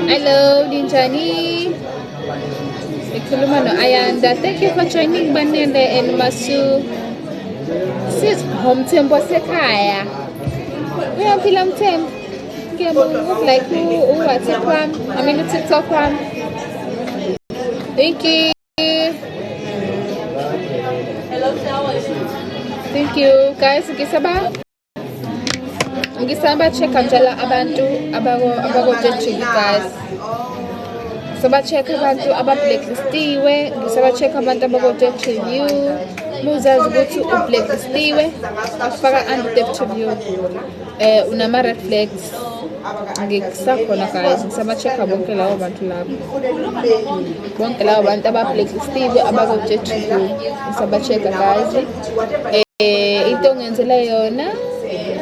Hello, Dinjani. Ikhuluma no-Ayanda. Thank you for joining Banende and Masu. Sis Mthembu wasekhaya. Uyaphila Mthembu? Ngiyabonga like WhatsApp wami, I mean TikTok wami. Thank you. Thank you guys. Ngisaba check njala abantu abako judge guys. Ngisaba check abantu aba-blacklistiwe, ngisaba check abantu abako-debt review. Muzazi ukuthi u-blacklistiwe, afaka under-debt review. Unama-red flags. Ngisakhona guys, ngisaba check bonke labo bantu labo. Bonke labo bantu aba-blacklistiwe, abako-debt review. Ngisaba check guys. Into ongenzela yona,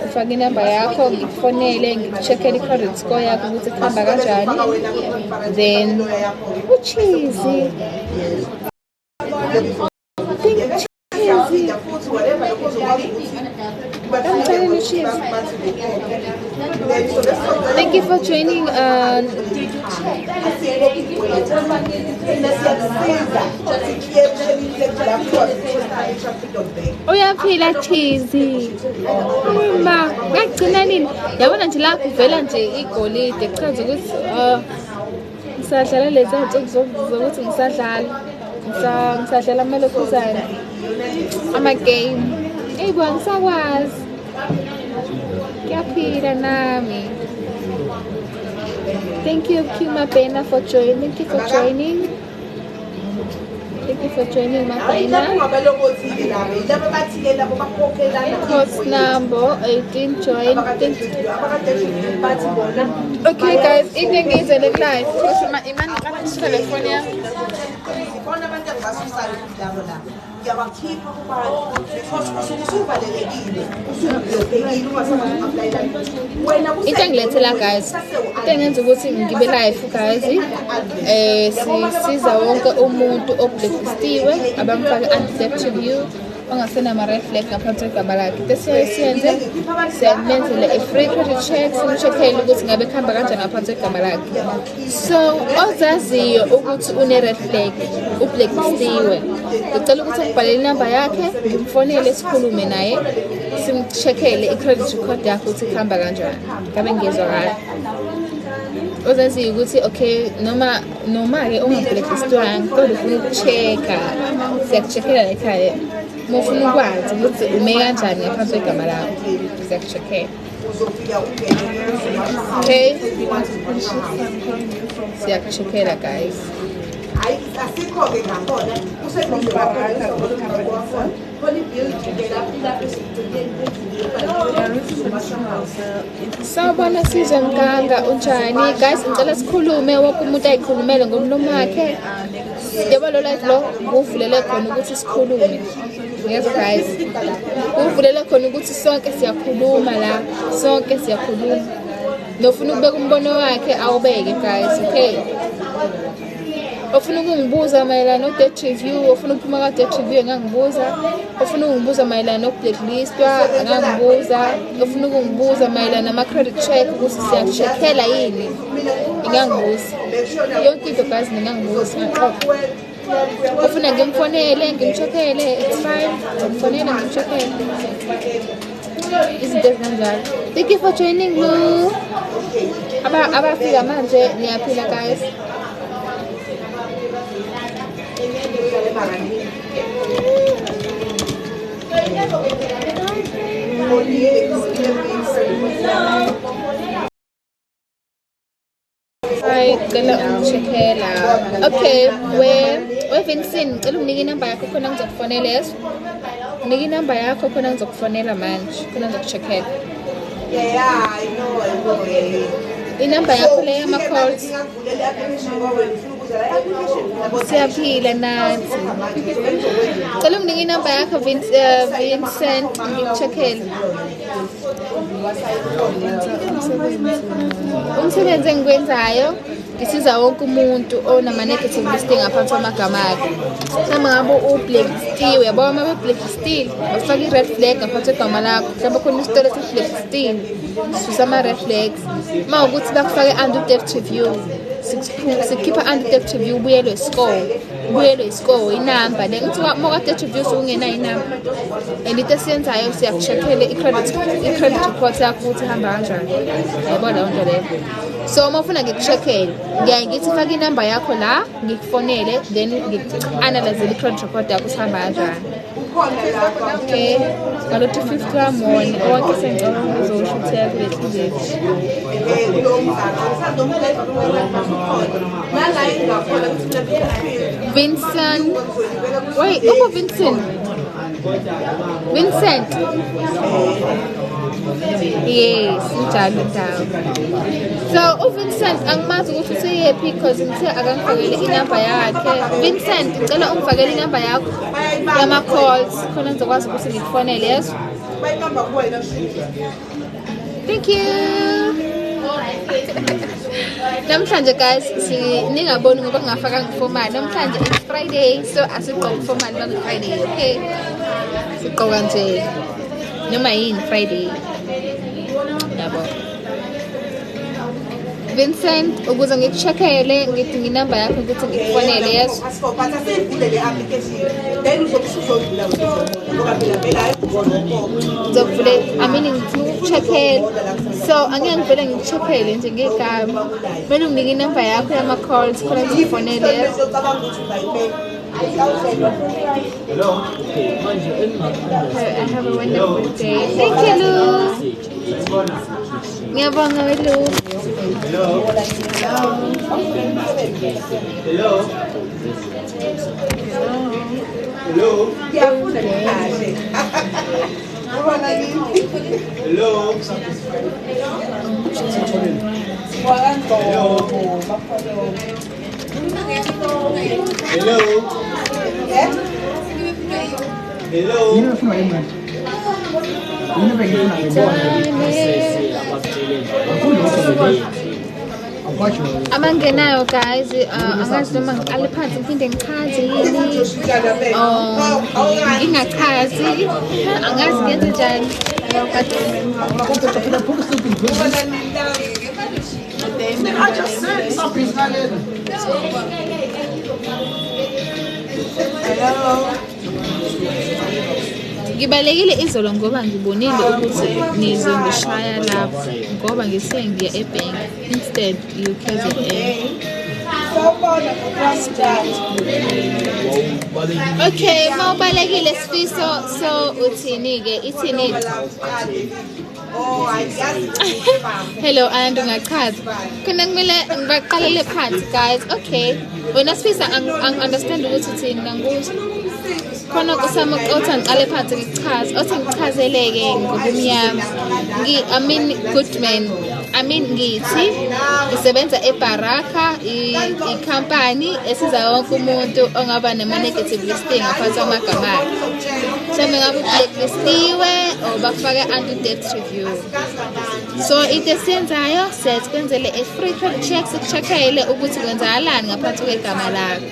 ufake inamba yakho, ngikufonele, ngikucheckele i-credit score yakho ukuthi kuhamba kanjani. Then uchizi. Thank you for joining. Uyaphila Chizi. Ma, ngagcina nini? Yabona nje la kuvela nje igolide chaza ukuthi ngisadlala lezi zinto zokuthi ngisadlala amalokuzana ama game. Ebo ngisakwazi. Ngiyaphila nami. Thank you Kuma Pena for joining. Thank you for joining. Thank you for joining Mapena. Course number 18 join. Okay guys, evening is in the live. Because my imani kama California. Into ngilethela guys, into ngenza ukuthi ngibe live guys, sisiza wonke umuntu oblacklistiwe abamfake under-debt review ongasena ama-red flag ngaphansi kwegama lakhe. Into siyenze siyamenzele a-free credit check, simcheckele ukuthi ngabe kuhamba kanjani ngaphansi kwegama lakhe. So ozaziyo ukuthi une-red flag ublacklistiwe, ngicela ukuthi ngibhalele inamba yakhe, ngimfonele sikhulume naye, simcheckele i-credit record yakhe ukuthi kuhamba kanjani. Ngabe ngizwakala. Ozaziyo ukuthi okay noma-ke ungablacklistiwanga kodwa ufuna ukucheck-a, siyakucheckela ekhaya. Mufuna ukwazi ukuthi ume kanjani ngaphansi kwegama lakho, siyakucheckela. Okay, siyakucheckela guys. Sawubona Sizwe Mganga, unjani? Guys, ngicela sikhulume, wonke umuntu ayikhulumele ngomlomo wakhe. Yebo lo live lo nguvulele khona ukuthi sikhulume. Yes guys, nguvulele khona ukuthi sonke siyakhuluma la, sonke siyakhuluma. Nofuna ukubeka umbono wakhe awubeke guys, okay? Ofuna ukungibuza mayelana no-debt review, ofuna ukuphuma ka-debt review engangibuza, ofuna ukungibuza mayelana no-blacklistwa engangibuza, ofuna ukungibuza mayelana nama-credit check ukuthi siyacheckela yini engangibuza. Yonke into guys ningangibuza ngaqoqa. Ofuna ngimfonele, ngimcheckele, it's fine. Ngimfonele, ngimcheckele. Izinto ezinjalo. Thank you for joining me. Abafika manje niyaphila guys. checkela. Okay, we Vincent, ngicela unginike inamba yakho khona ngizokufonela yeso. Nginike inamba yakho khona ngizokufonela manje, khona ngizokucheckela. Yeah, I know. Inamba yakho le yama calls. Siyaphila nathi. Ngicela unginike inamba yakho Vincent, ngikucheckele. Umsebenzi engikwenzayo ngisiza wonke umuntu onama-negative listing ngaphansi kwamagama akhe. Mhlawumbe ngabe u-blacklistiwe, yabo uma be-blacklistiwe bafaka i-red flag ngaphansi kwegama lakho. Mhlawumbe khona isitolo esi-blacklistiwe, sisusa ama-red flags. Uma ukuthi bakufake under debt review, sikhipha under debt review ubuyelwe iscore inamba le ngithi uma ka-debt review ungenayo inamba. And into esiyenzayo siyakucheckele i-credit report yakho ukuthi ihamba kanjani. Yabo leyo nto leyo. So uma ufuna ngikucheckele ngiyaye ngithi faka inamba yakho la ngikufonele then ngiku-analyze i-credit report yakho usihamba kanjani. Okay, ngalo 51 onke sengicela ukuzosho ukuthi yakubethu Vincent. Wait, Vincent. Yes, njalo ndawo. So uVincent angimazi ukuthi useyephi because ngithe akangifakele inamba yakhe. Vincent, ngicela ungifakele inamba yakho yama calls khona ngizokwazi ukuthi ngikufonele yeso. Thank you. Namhlanje guys ningaboni ngoba ngingafaka ngifomali. Namhlanje it's Friday so asigqoka ngifomali bang Friday, okay? Sigqoka nje noma yini Friday. Yabo. Vincent, ukuze ngikucheckele ngidinga inamba yakho ukuthi ngikufonele yeso. Ngizokuvule, ngikucheckele. So angeke ngivele ngikucheckele nje ngegama. Kumele unginike inamba yakho yama calls khona ngikufonele yeso. Hello. I have a wonderful day. Thank you, Lou. Ngiyabonga Lou. Hello. Hello. Hello. Amangenayo guys, angazi noma ngiqale phansi ngiphinde ngichaze yini. Ngingachazi, angazi ngenze njani. I just said something's not in. Hello. Ngibalekile izolo ngoba ngibonile ukuthi nizongishaya lapho ngoba ngise ngiya ebank instead you KZN. Okay, mawubalekile Sifiso, so uthini ke ithini? Oh, I guess. Hello, and ungachaza. Khona kumele ngibaqalele phansi guys. Okay. Wena Sifisa understand ukuthi uthini nganguzwa. Khona kusama ukuthi ngiqale phansi ngichaze. Othi ngichazeleke ngobumnyama. I mean Goodman. I mean ngithi ngisebenza eBaraka i-company esiza wonke umuntu ongaba nema-negative listing ngaphansi kwamagama akhe. Mhlawumbe ngabe u-blacklistiwe or bakufake under debt review. So into esiyenzayo sikwenzele a-free credit check sikucheckele ukuthi kwenzakalani ngaphansi kwegama lakho.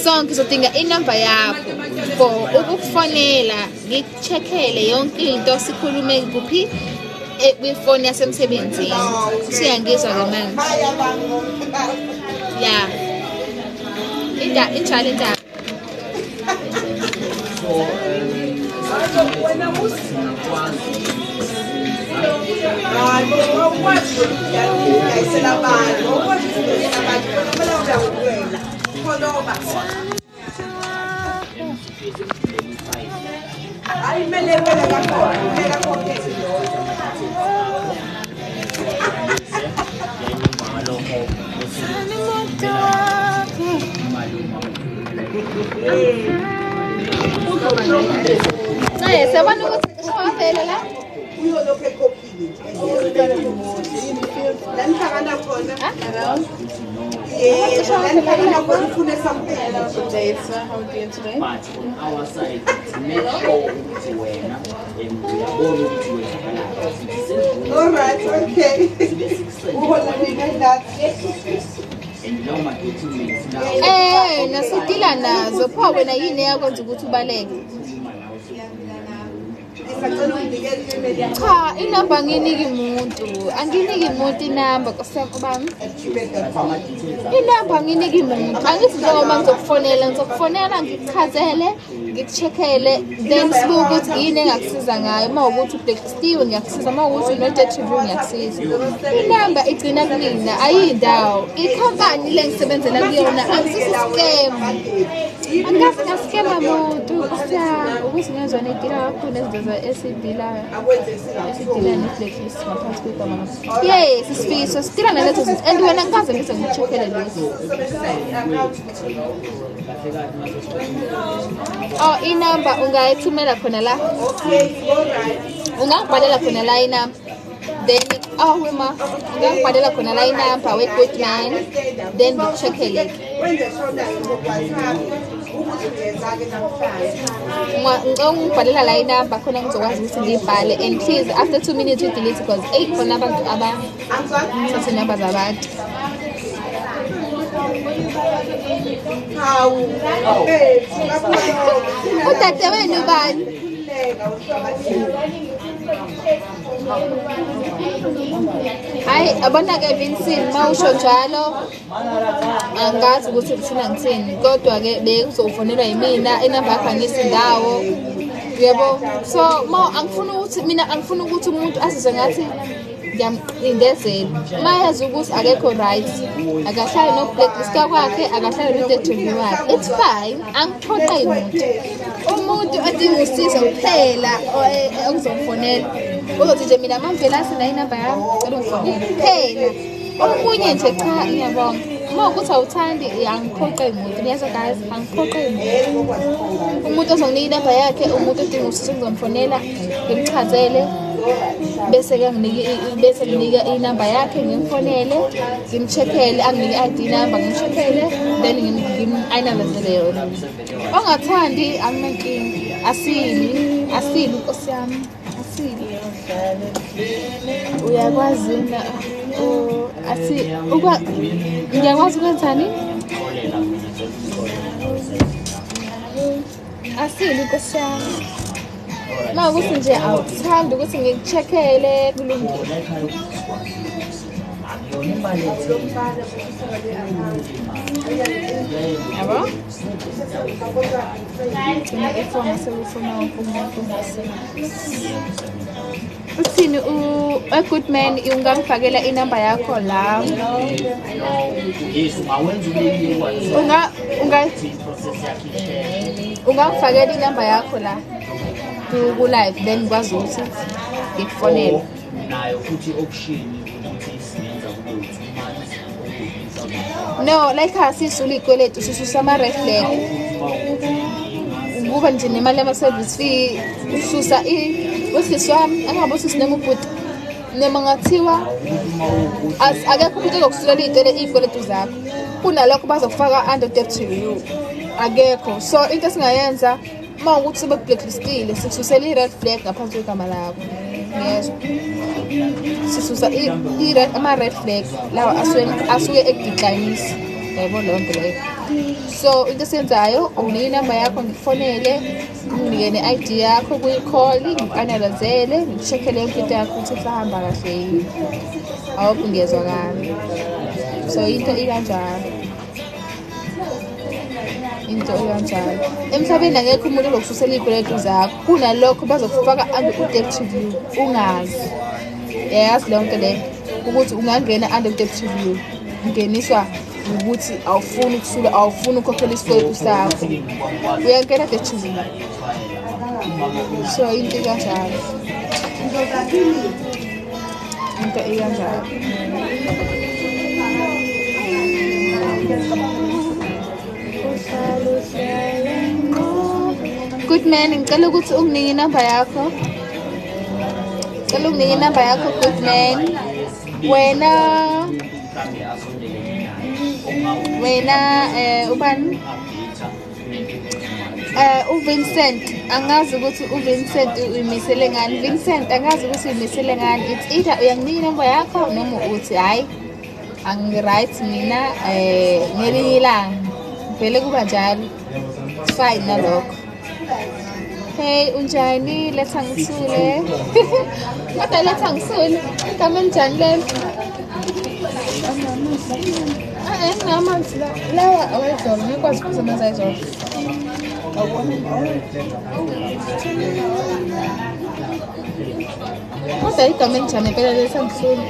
So ngizodinga inamba yakho for ukukufonela ngikucheckele yonke into sikhulume kuphi kwifoni yasemsebenzini. Siyangizwa ke manje. Yeah. Injalo indaba. Nah, seven ukuthi phela la. Uyolokhu ekhophile. La nihlangana khona. La nihlangana khona ufune something. How are you today? But on our side, to make sure ukuthi wena uyabona ukuthi wena All right, okay. Uhola mina that. and now my documents now. Nasitila nazo pha wena yini yakwenza ukuthi ubaleke. Cha, inamba nginiki umuntu. Anginiki umuntu inamba kusebani. Inamba nginiki umuntu. Angithi noma ngizokufonela ngikuchazele, ngikucheckele, then sibuke ukuthi yini engakusiza ngayo. Mawukuthi ubhekstiwe ngiyakusiza, mawukuthi not interview ngiyakusiza. Inamba igcina kunina ayindawo. Ikhampani lengisebenzela kuyona akusisi scam. Angazi ngaskema umuntu ukuthi ngezwe nedila kakhulu nezinto esidila ne-blacklist ngaphansi kwegama. Yes, isifiso sidila nalezo zinto and wena ngikaze ngize ngicheckele lesi. Oh, inamba ungayithumela khona la. Ungangibhalela khona la inamba. Then wema ungangibhalela khona la inamba we-Goodman then ngicheckele. Ngibhalela la inamba khona ngizokwazi ukuthi ngibhale and please after 2 minutes you delete because 8 khona abantu abathatha inamba zabantu. Udade wenu bani? Hayi abona-ke Vincent mawusho njalo angazi ukuthi ufuna ngithini kodwa ke bekuzofonelwa yimina inamba yakho angisindawo yebo so angifuna ukuthi umuntu azizwe ngathi ngiyamqindezela mayazi ukuthi akekho right akahlale no-blacklist kwakhe akahlale no-interview wakhe it's fine angiphoqi umuntu adinga usizo kuphela okuzomfonela uzothi nje mina mamvelasi la inamba yami cela ungifonele kuphela omunye nje cha ngiyabonga uma ukuthi awuthandi angiphoqi umuntu niyazi guys angiphoqi umuntu ozonginika inamba yakhe umuntu odinga usizo ngizomfonela ngimchazele bese nginika inamba yakhe ngimfonele ngimcheckele anginike ID number ngimcheckele then ngim-analyzele yona ongathandi anginankinga asili Nkosi yami asili uyakwazi na ngiyakwazi ukwenzani asili Nkosi yami ma ukuthi nje awuthandi ukuthi ngikucheckele kulungile yabo ifona selufuna umuntu uthini Goodman ungangifakela inamba yakho la ungangifakela inamba yakho la ku-live then ngikwazi ukuthi ngikufonele nayo futhi option ukuthi siyenza kube 2 months no like asisula ikweletu sisusa ama-red flag ukuba nje nemali yama-service fee ususa usisi wami angabosisi noma ubhuti noma ngathiwa akekho umuntu ozokusulela iy'kweletu zakho kunalokho bazokufaka under debt review akekho so into esingayenza uma ukuthi sebeku-blacklistile sisusela i-red flag ngaphansi kwegama lakho yezwa sisusa ama-red flag lawa asuke ekudeclinisa yabo leyo nto leyo so into esiyenzayo unika inamba yakho ngikufonele nginike ne-ID yakho kuyi-call ngiku-analyzele ngikucheckele yonke into yakho ukuthi kusahamba kahle yini awophi ngiyezwakala so into ikanjalo emhlabeni angekho umuntu ozokususela iy'kweletu zakho kunalokho bazokufaka under debt review ungazi yazi leyo nto leyo ukuthi ungangena under debt review ungeniswa ukuthi awufuni ukukhokhela isikweletu sakho uyangena debt review so into ikanjalo Good man, ngicela ukuthi unginike inamba yakho. Ngicela unginike inamba yakho, good man. Wena ubani? uVincent, angazi ukuthi uVincent uyimisele ngani. Vincent, angazi ukuthi uyimisele ngani. It's either uyanginika inamba yakho noma uthi hayi angi-right mina ngelinye ilanga. Vele kuba njalo. Fine nalokho. Hey, unjani? Letha ngisule. Kodwa letha ngisule. Igama enjani lelo? Nginamanzi la. Lawa awayizolo. Ngikwazi ukuzimeza izolo. Kodwa igama enjani phela letha ngisule.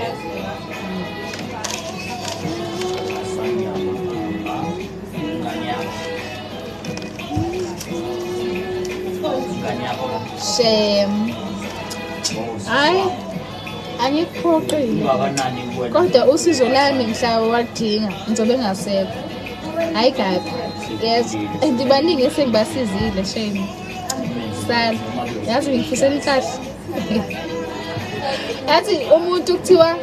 Shame. Hayi angikuphoqile kodwa usizo lami mhla wadinga ngizobe ngasekho. Hayi kabi. Yes, ndibaningi esengibasizile shame. Sala yazi ngifisela inhlanhla. Yazi umuntu kuthiwa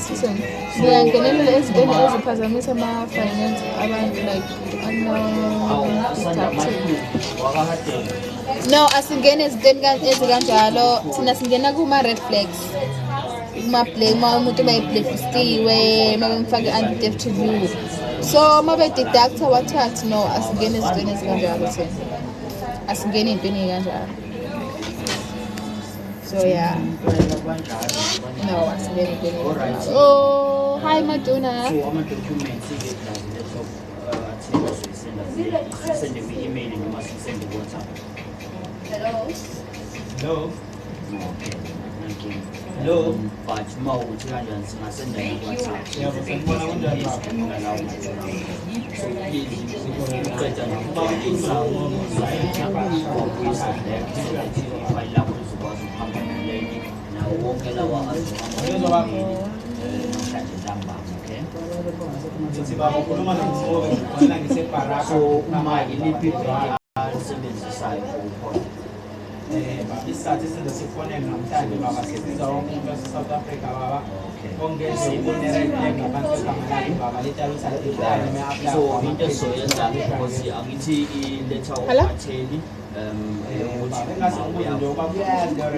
sisona siyangenelela ezintweni eziphazamisa ama-finance abantu like no asingene ezintweni ezikanjalo. Thina singena kuma-red flags, kuma umuntu bayi-blacklistiwe, mabemfake anti-theft review. So mabe-deductor wathathu no asingene ezintweni ezikanjalo. Thina asingene ey'ntweni ey'kanjalo. So yeah. No, asingene ey'ntweni ey'kanjalo. Oh, hi Madonna. So ama-documents send me email and you must send the WhatsApp. Hello? Okay, thank you. Hello? But more would you and send them WhatsApp. So please, so my iliphi isizathu sifone namhlanje baba sisiza umuntu wase-South Africa baba ongeze unereleke ngabantu egamalali baba litshalo sathitane me-apply so into soyenza because angithi iletha ubatheli engasibuze nje uba kuyazi leyo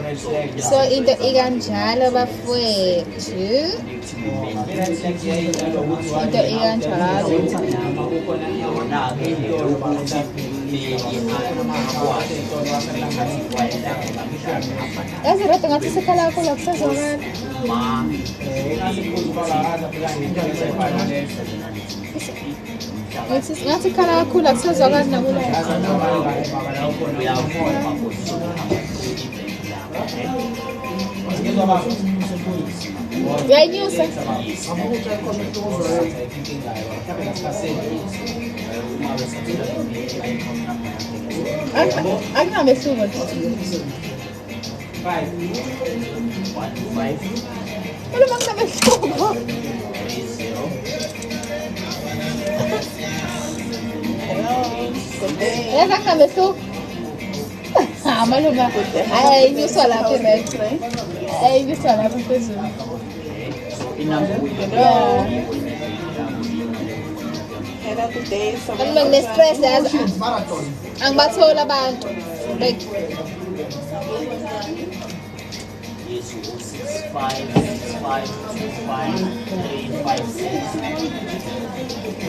red flag So into ikanjalo bafowethu. Into ikanjalo. Yazi rata ngathi sekhala yakho la kusazokala. Ngathi khala yakho la kusazokala nakula. Uyayinyusa? Akunamehluko. 5 Wala mang namehluko. Yazi akunamehluko. Malunga. Ayinyuswa lapha i-red. Ayinyuswa lapha phezulu. Uma ngine-stress yazi angibathola abantu. Like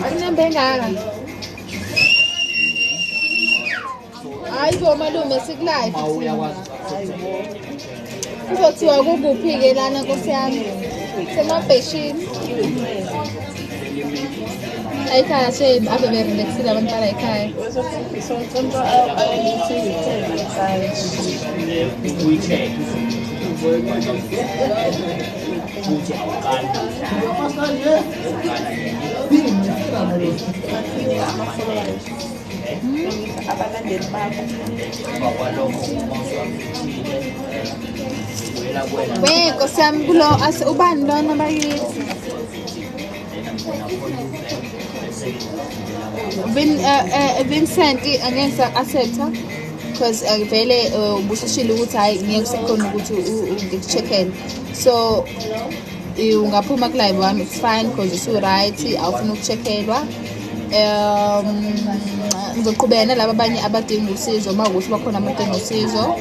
akunamba engaka. Hayi bo malume sikulive kuzothiwa kukuphi-ke lana nkosi yami semabheshini ekhaya shame ave berelaxile abantu bala ekhaya. abalandeli bakho Nkosi yami kulo ubani lona bakithi Vincent angeke accepta because vele ubushishile ukuthi hayi ngeke sekhona ukuthi ngikucheckele so ungaphuma ku live wami it's fine because usu right awufuna ukucheckelwa ngizoqhubeka nalabo abanye abadinga usizo mawukuthi bakhona abadinga usizo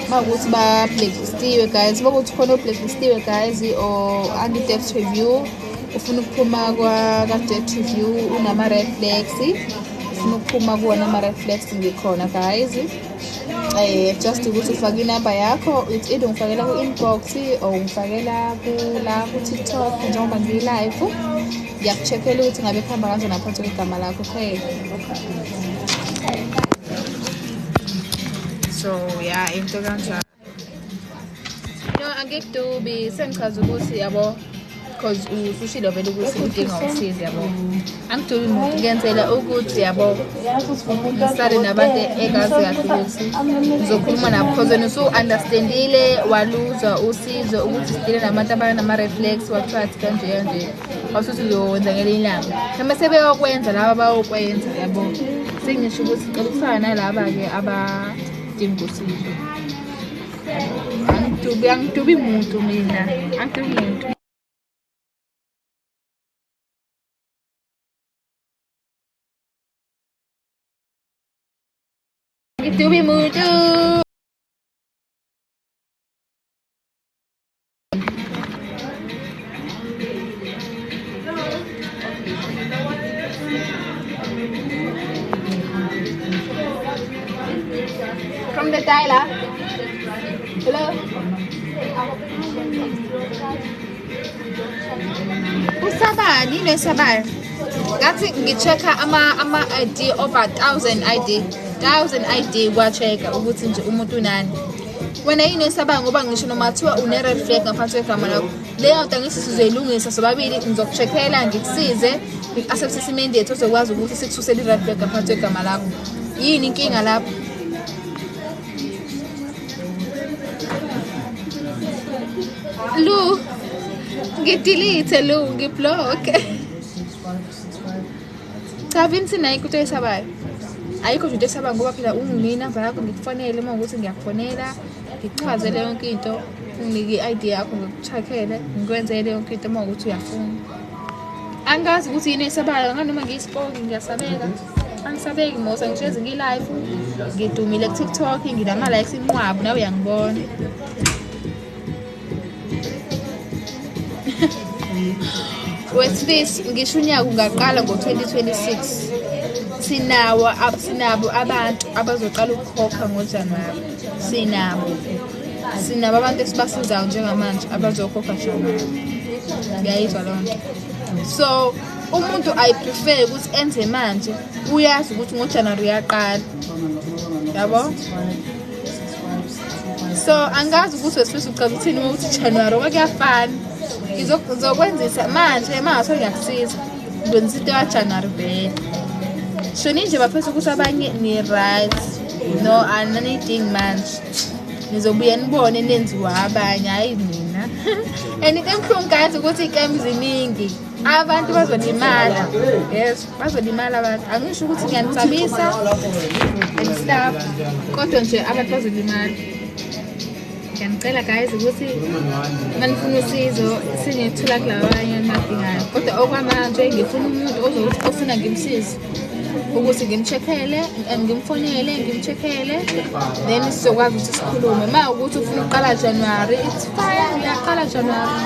mawukuthi ba blacklistiwe guys bakuthi khona blacklistiwe guys or anti theft review ufuna ukuphuma kwa theft review unama red flags ufuna ukuphuma kuona ama red flags ngikhona guys just ukuthi ufake inamba yakho it's either ungifakela ku inbox or ungifakela ku TikTok njengoba ngi live ngiyakucheckela ukuthi ngabe khamba kanjani ngaphansi kwegama lakho okay so yeah into kanjani no angekudubi sengichaza ukuthi yabo because usushilo vele ukuthi udinga usizo yabo angidubi umuntu ngenzela ukuthi yabo ngisale nabantu egazi kahle ukuthi ngizokhuluma nabo because wena usu understandile waluza usizo ukuthi sidile nabantu abanama reflex wathatha kanje awusuthi uzowenza ngelinye ilanga noma sebeyokwenza laba bayokwenza yabo sengisho ukuthi cela ukufana nalaba ke abadinga usizo angitubi umuntu mina angitubi umuntu angitubi umuntu from the Tyler. Hello. Usabani nesabani. Ngathi ngichecka ama ID over 1000 ID kwachecka ukuthi nje umuntu unani. Wena yini esabani ngoba ngisho noma thiwa une red flag ngaphansi kwegama lakho. Leyo nto ngithi sizoyilungisa sobabili ngizokucheckela ngikusize ngicacise imendate ozokwazi ukuthi sikususele red flag ngaphansi kwegama lakho. Yini inkinga lapho? Lu ngidelete lu ngiblock cha Vincent nayi kuthi esabayo ayikho nje esaba ngoba phela ungimina number yakho ngikufonele uma ukuthi ngiyakufonela ngikuchazele yonke into unginike ID yakho ngikucheckele ngikwenzele yonke into uma ukuthi uyafuna angazi ukuthi yini esabayo nganoma ngiyispoke ngiyasabeka angisabeki mosa ngisheze ngi live ngidumile ku TikTok nginama likes inqwabu nawe uyangibona Westface ngisho unyaka ungaqala ngo2026 sinabo abantu abazoqala ukukhokha ngoJanuary sinabo abantu esibasizayo njengamanje abazokhokha January ngiyayizwa lonto so umuntu I prefer ukuthi enze manje uyazi ukuthi ngoJanuary uyaqala yabo so angazi ukuthi Westface uqala ukuthini ukuthi January okuyafana ngizokwenzisa manje mase ngiyakusiza ngwenza into ya January vele shoni nje bafisa ukuthi abanye ni right no anything manje nizobuya nibone nenziwa abanye hayi mina enikemhlungu kathi ukuthi ikambi ziningi abantu bazolimala yes bazolimala abantu angisho ukuthi ngiyanisabisa and stuff kodwa nje abantu bazolimala ngiyacela guys ukuthi manifuna usizo singethola kulabanye amadingayo kodwa okwamanje ngifuna umuntu ozokuthi ofuna ngimsize ukuthi ngimcheckele ngimfonele ngimcheckele then sizokwazi ukuthi sikhulume ma ukuthi ufuna uqala January it's fine ngiyaqala January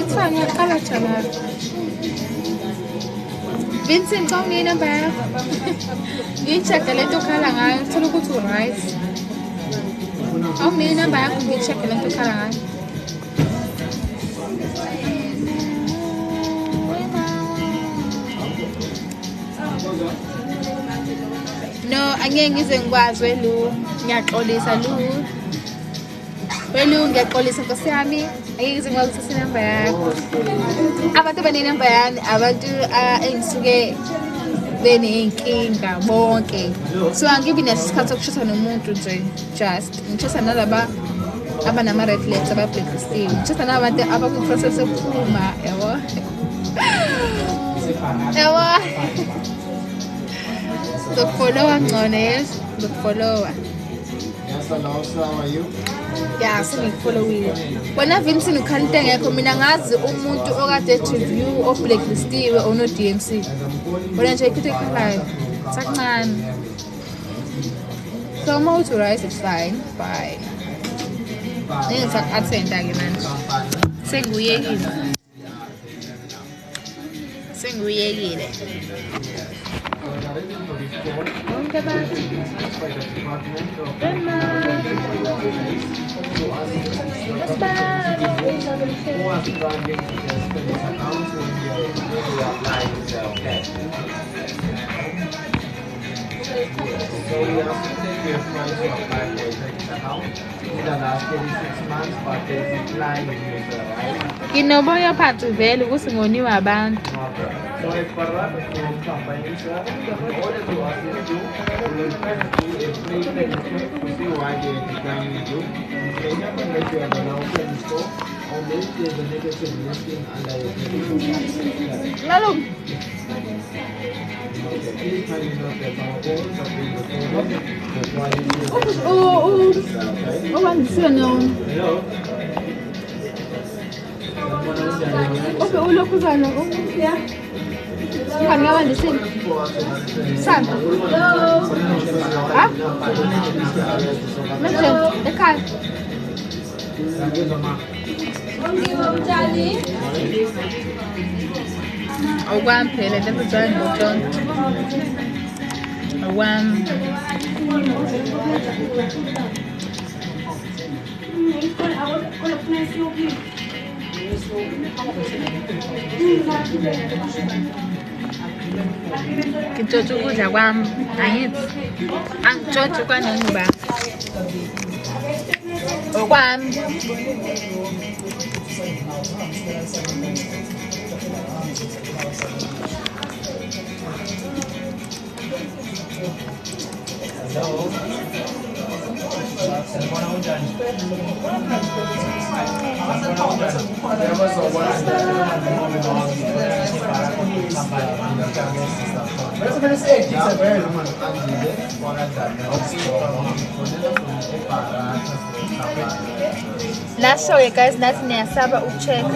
it's fine ngiyaqala January Vincent ngawuni number yakho ngicheckele into khala ngayo thola ukuthi u right awuni number yakho ngicheckele into khala ngayo no angeke ngize ngikwazi lu ngiyaxolisa lu Wena ngiyaxolisa Nkosi yami angeke ngikuthathe inamba yakho. Abantu abanenamba yami abantu engisuke beneyinkinga bonke. So angibi nesikhathi sokushisa nomuntu nje just ngishisa nalaba abanama red flags abablacklistiwe. Ngishisa nabantu abaku-process ukuphuma yabo. Yabo. Follow ngcono yes, follow. How are you? Yeah, sengikufollowile. Wena Vincent ukhalite ngekho mina ngazi umuntu okade review of blacklistiwe ono DMC. Wena nje ikuthe khalayo. Sakuncane. So I'm authorized, it's fine. Bye. Ngizakatenda ke manje. Senguyekile. Okay, bye. So we have to take your price to apply for this account. In the last 36 months, but there is a decline in user, right? Nginoboya phathu vele ukuthi ngoniwe abantu. So as per that, the company, sir, all the process you will try to do a free check to see why they are declining you. So nothing that you have allowed in store, or maybe there's a negative listing under your credit. Lalu Please kindly note that our phones are being recorded. That's why you need to Hello. Okay, ulokhuzana yeah. Ngani ngabandi sini? Santa. Ah? Manje ekhaya. Awam phela lapho jani ngoJohn. Awam. Ngitshotshwa ukudla kwami angithi angitshotshwa kwanengubani okwami. Nasho guys nathi niyasaba ukucheck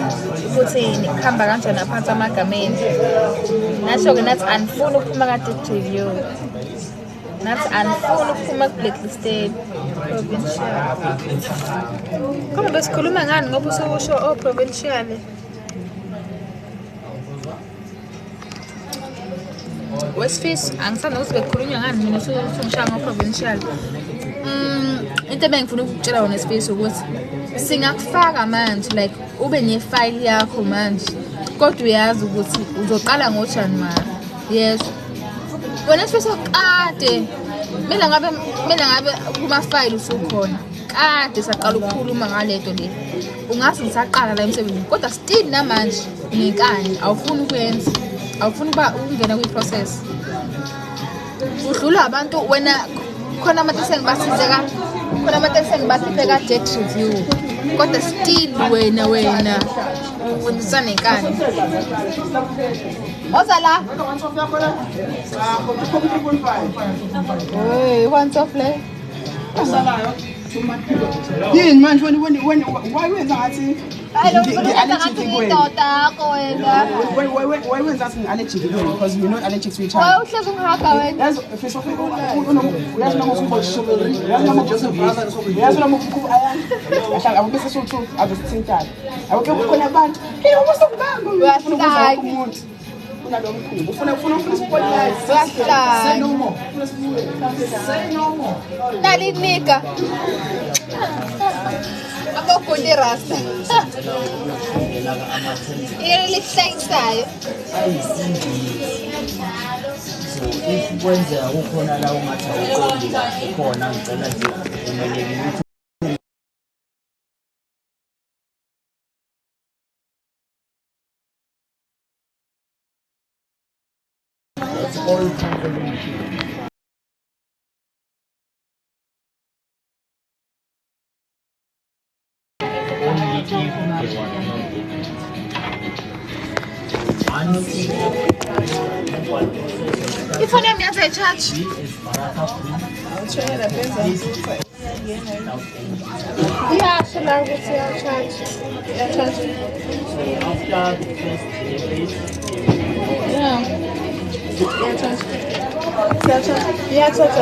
ukuthi nikhamba kanjani aphansi amagameni. Nasho ke nathi anifuni ukuphuma kade review. Nathi anifuni ukuphuma blacklisted provincial. Kama besikhuluma ngani ngoba usho provincial. Westfish angisanda ukuthi bekukhulunywa ngani mina usungishaya ngo-provincial. Into ebengifuna ukukutshela wona Westfish ukuthi singakufaka manje like ube ne-file yakho manje kodwa uyazi ukuthi uzoqala ngoJanuary. Yes. Wena Westfish kade mina ngabe kuma-file usukhona kade saqala ukukhuluma ngalento le. Ungathi ngisaqala la emsebenzini kodwa still namanje unenkani awufuni ukwenza. Awufuni ba ungena kwi-process. Udlula abantu wena khona abantu sengibasizeka khona abantu sengibapheka debt review kodwa still wena unisane nkani. Ozala hey once off le yini manje why wenza ngathi why wenza ngathi allergic kuwena because we're not allergic to each other. Why uhlezi ungihaga wena? Yazi first of all uyazi noma usukhoshobeli yazi noma yazi noma ahlala abese sothu abesithintana awukho khona abantu ubusokubamba uyafika umuntu unalomkhulu ufuna spotlight say no more dali nika abakundi rasta ilihlekisayo so if kwenzeka kukhona la ungathi awuqondi kahle khona ngicela nje umeleke That's all confirmation. Only if they want to know If I name a church. Yeah, so now we see our church. Yeah, church. So after the first days, Yeah. Yeah, church. Yeah, church. Yeah, church.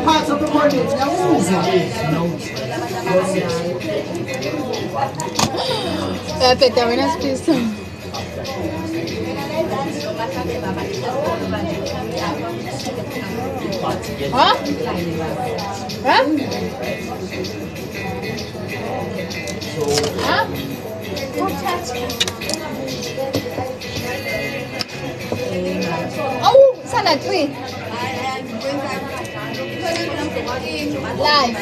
Parts of the morning. Até buenas pistas. Hã? Hã? Hã? Oh, salad tree. Live.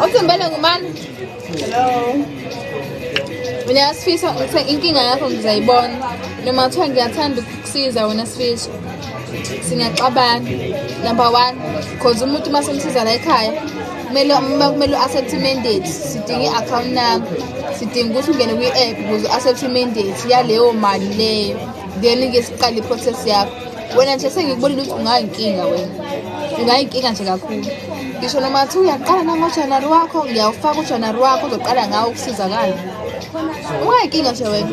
Awuthembele ngumani? Hello. Mina Sifisa inkinga yakho ngizayibona. Noma kuthiwa ngiyathanda ukukusiza wena Sifisa. Singaxabana. Number 1, because umuntu masemsiza la ekhaya kumele accept mandate. Sidinga i-account number. Sidinga ukuthi ungene kwi-app ukuze accept mandate yaleyo mali leyo. Then ke siqale i-process yakho. Wena nje sengikubonile ukuthi ungayinkinga wena. Ungayinkinga nje kakhulu. Ngisho noma kuthiwa uyaqala nangoJanuary wakho, ngiyawufaka uJanuary wakho uzoqala ngawo ukusizakala. Ungayinkinga nje wena.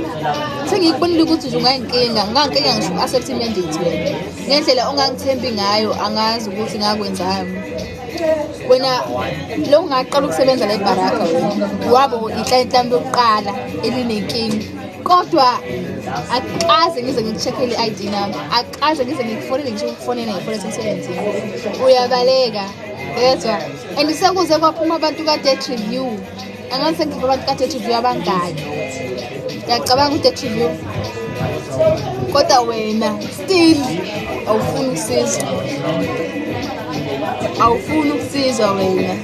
Sengikubonile ukuthi nje ungayinkinga, ngisho accept mandate wena. Ngendlela ongangithembi ngayo angazi ukuthi ngakwenzani. Wena lo ungaqala ukusebenza la eBaraka wena. Wabo iclient lami yokuqala elinenkinga. Kodwa akaze ngize ngikucheckele i-ID nami. Akaze ngize ngikufonele ngisho ukufonela ngifone emsebenzini. Uyabaleka. Yezwa. And sekuze kwaphuma abantu ka-debt review. Angazi sengikhipha abantu ka-debt review abangaki. Ngiyacabanga u-debt review. Kodwa wena still awufuni ukusizwa. Awufuni ukusizwa wena.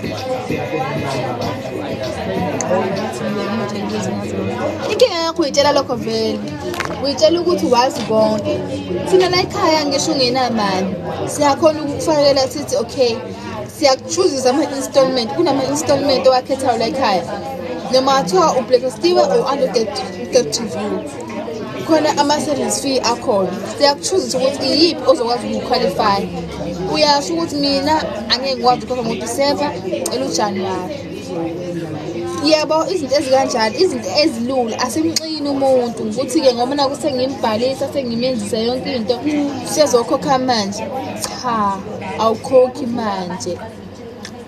Inkinga yakho uyitshela lokho vele. Uyitshela ukuthi wazi konke. Thina la ekhaya ngisho ungenamali. Siyakhona ukukufakela sithi okay. Siyakuchoose ama-installment. Kunama-installment owakhethayo la ekhaya. Noma kuthiwa ublacklistiwe or under debt review. Khona ama-service fee akhona. Siyakuchoose ukuthi iyiphi ozokwazi ukuqualify. Uyasho ukuthi mina angeke ngikwazi ukukhokha ngoDisemba eluJanuary. Yebo izinto ezikanjalo, izinto ezilula asimxini umuntu ukuthi ke ngoba naku sengimbhalisa sengimenzisa yonke into siyazokhokha manje. Cha, awukhokhi manje.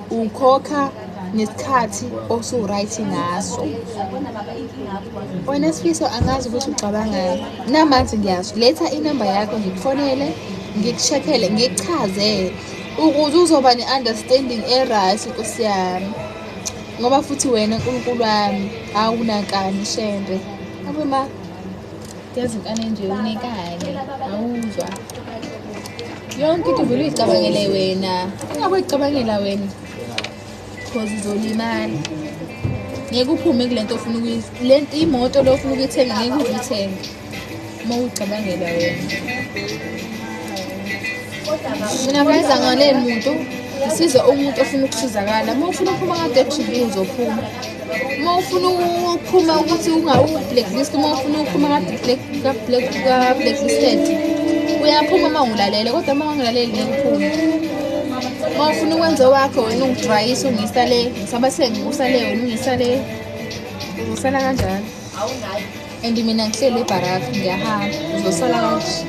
Ukhokha nesikhathi osu-right ngaso. Wena Sifisa angazi ukuthi ucabangani. Namanje ngiyasho letha inamba yakho ngikufonele, ngikucheckele, ngikuchazele ukuze uzoba ne-understanding e-right Nkosi yami. Ngoba futhi wena uNkulunkulu wami awunakani shembe. Ngabe ma yazinkane nje unekani awuzwa. Yonke into vele uyicabangele wena. Ungabe uyicabangela wena. Because uzolimala. Ngeke uphume kulento ofuna ukuyithenga. Imoto lo ofuna ukuyithenga ngeke uyithenge. Uma uyicabangela wena. Mina ngayeza ngale muntu isiza umuntu ofuna ukusizakala. Uma ufuna ukuphuma ka-debt review uzophuma. Uma ufuna ukuphuma ukuthi ungawu-blacklist, uma ufuna ukuphuma ka-blacklisted uyaphuma uma ungilalele, kodwa uma ungilaleli ngeke uphume. Uma ufuna ukwenza wakho wena ungidrayisa ungisa le, ngisaba sengikusa le wena ungisa le, uzosala kanjani? And mina ngihleli eBaraka ngiyahamba, uzosala kanje.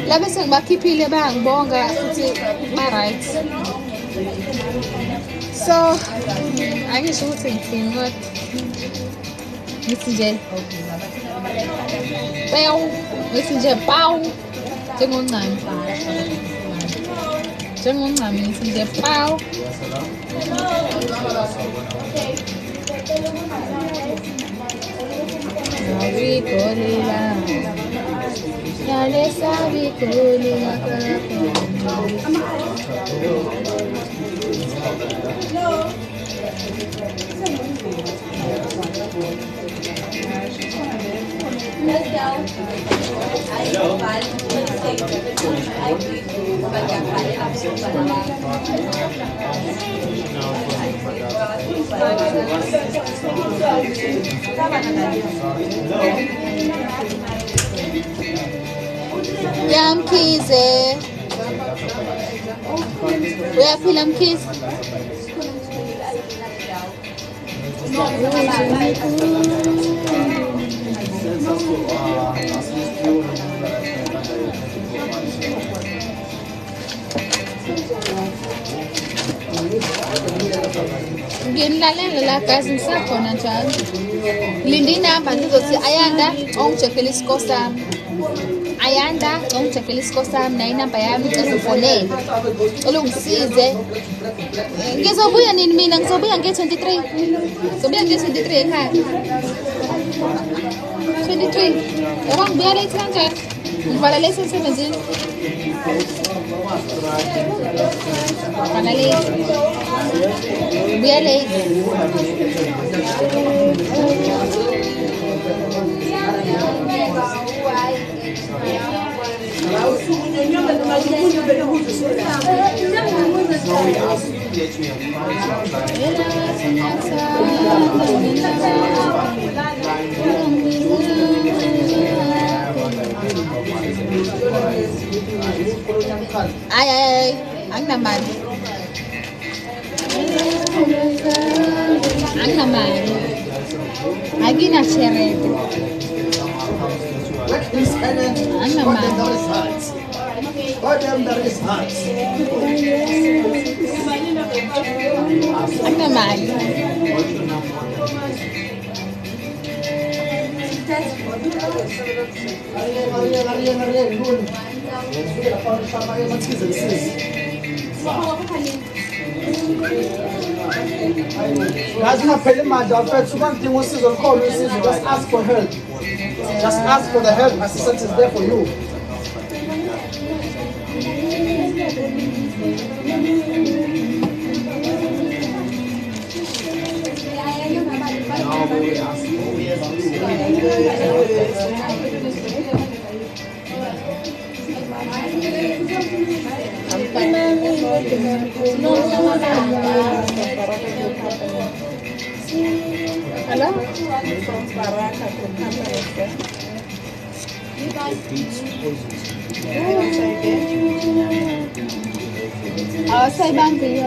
Labe sengibakhiphile bayangibonga futhi ba-right. So, angisho ukuthi ngithini kodwa ngithi nje pawu, ngithi nje pawu, Njengoncane. Njengoncane ngithi nje pawu. Ngabigolila. Yale sabigolila Yamkhize. Uyaphila Mkhize? Nginilalela la guys ngisakhona njalo. Linda inamba ngizothi Ayanda ongicheckele isikole sami. Ayanda ongicheckele isikole sami na inamba yami ezofonela. Cela ungisize. Ngizobuya nini mina ngizobuya nge-23. Ngizobuya nge-23 ekhaya. 23. Yabona ngibuya late kanjani? Ngivala late emsebenzini. Ngivala late. Ngibuya late. Ay, ang naman. Ang naman. Lagi na share. Ang naman. Ang naman. Guys, ungapheli manje afethu ubangidinga usizo olukhona usizo, just ask for help. Just ask for the help. Assistance is there for you. Hello? Sa ibang video.